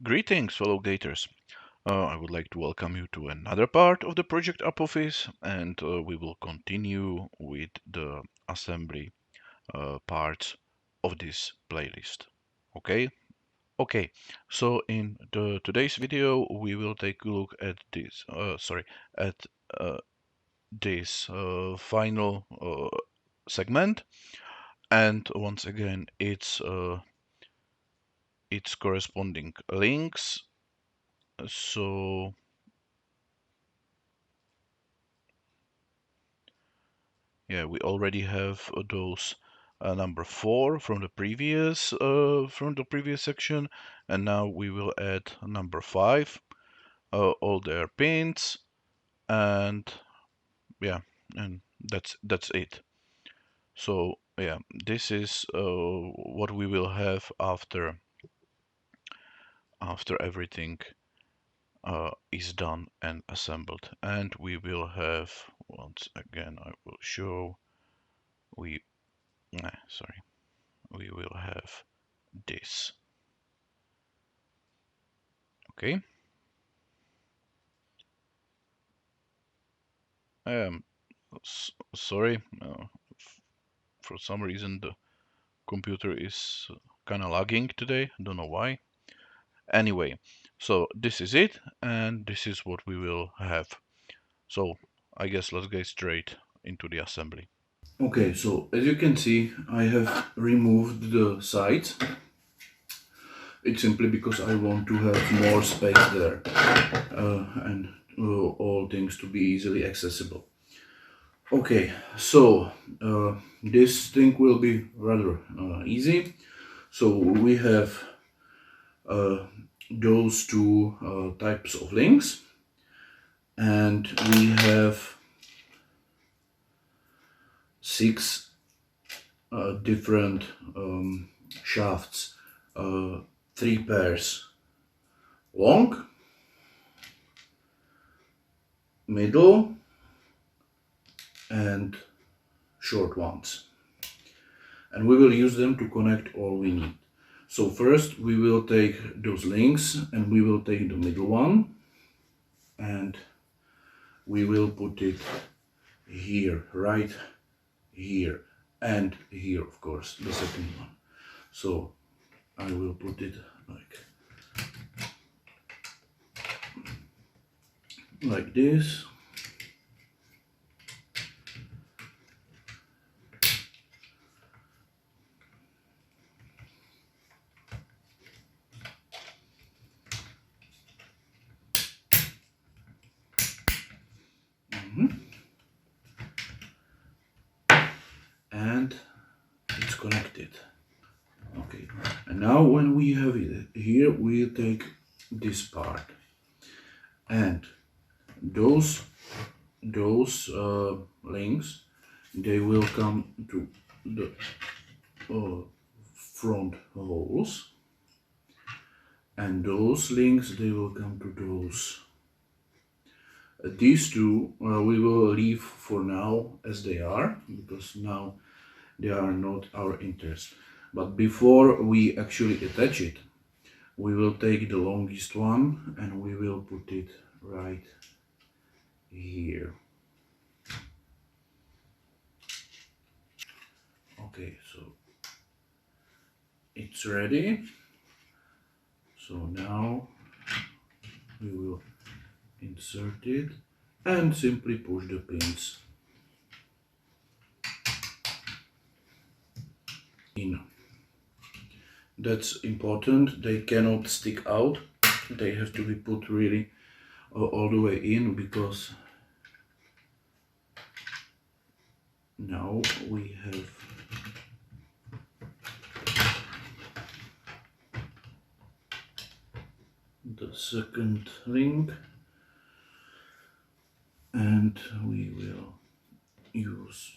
Greetings, fellow Gators. I would like to welcome you to another part of the Project Apophis, and we will continue with the assembly parts of this playlist. Okay? Okay. So in today's video, we will take a look at at uh, this final segment, and once again, its corresponding links. So yeah, we already have those number 4 from the previous section, and now we will add number 5, all their pins, and yeah, and that's it. So yeah, this is what we will have after everything is done and assembled, and we will have once again I will show we sorry we will have this. Okay. Um, Sorry, for some reason the computer is kind of lagging today. Don't know why. Anyway, so this is it, and this is what we will have. So I guess let's get straight into the assembly. Okay, so as you can see, I have removed the sides. It's simply because I want to have more space there and all things to be easily accessible. Okay, so this thing will be rather easy. So we have uh, those two types of links, and we have 6 different shafts, 3 pairs long, middle, and short ones. And we will use them to connect all we need. So first we will take those links and we will take the middle one and we will put it here, right here, and here, of course, the second one. So I will put it like this. And it's connected. Okay, and now when we have it here, we'll take this part, and those links, they will come to the front holes, and those links, they will come to those. These two we will leave for now as they are, because now they are not our interest. But before we actually attach it, we will take the longest one and we will put it right here. Okay, so it's ready. So now we will insert it and simply push the pins in. That's important, they cannot stick out, they have to be put really all the way in, because now we have the second link, and we will use.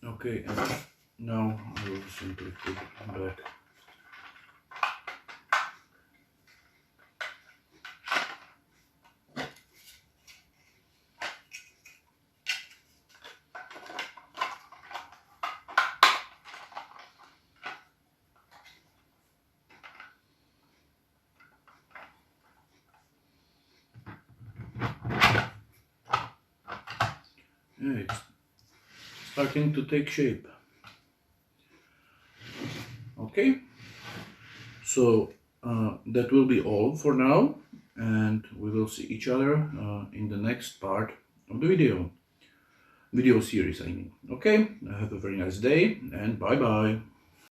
Okay, and now I will simply put it back. Yeah, it's starting to take shape. Okay, so that will be all for now, and we will see each other in the next part of the video series, I mean. Okay, have a very nice day, and bye bye.